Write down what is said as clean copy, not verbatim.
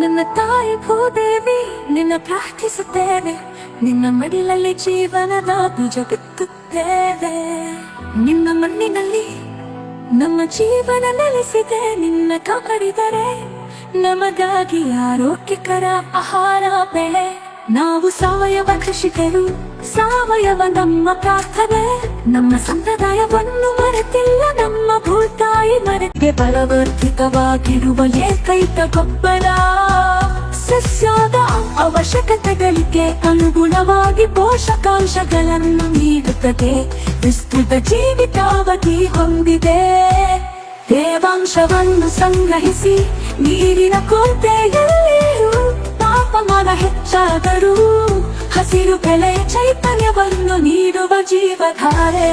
ನನ್ನ ತಾಯಿ ಭೂದೇವಿ ನಿನ್ನ ಪ್ರಾರ್ಥಿಸುತ್ತೇವೆ, ನಿನ್ನ ಮಡಿಲಲ್ಲಿ ಜೀವನದ ಬೀಜ ಬಿತ್ತುತ್ತೇವೆ. ನಿನ್ನ ಮಣ್ಣಿನಲ್ಲಿ ನಮ್ಮ ಜೀವನ ನೆಲೆಸಿದೆ, ನಿನ್ನ ಕಾಪಾಡಿದರೆ ನಮಗಾಗಿ ಆರೋಗ್ಯಕರ ಆಹಾರ ಬೆಳೆ. ನಾವು ಸಾವಯವ ಕೃಷಿಕರು, ಸಾವಯವ ನಮ್ಮ ಪ್ರಾರ್ಥನೆ. ನಮ್ಮ ಸಂಪ್ರದಾಯವನ್ನು ಮರೆತಿಲ್ಲ, ನಮ್ಮ ಭೂತಾಯಿ ಮರೆತಿಗೆ ಫಲವರ್ಧಿತವಾಗಿರುವ ಏಕೈಕ ಗೊಬ್ಬರ. ಸಸ್ಯದ ಅವಶ್ಯಕತೆಗಳಿಗೆ ಅನುಗುಣವಾಗಿ ಪೋಷಕಾಂಶಗಳನ್ನು ನೀಡುತ್ತದೆ, ವಿಸ್ತೃತ ಜೀವಿತಾವಧಿ ಹೊಂದಿದೆ. ತೇವಾಂಶವನ್ನು ಸಂಗ್ರಹಿಸಿ ನೀರಿನ ಕೊರತೆಯಲ್ಲಿಯೂ ತಾಪಮಾನ ಹೆಚ್ಚಾದರೂ ಹಸಿರು ಬೆಳೆ ಚೈತನ್ಯವನ್ನು ನೀಡುವ ಜೀವಧಾರೆ.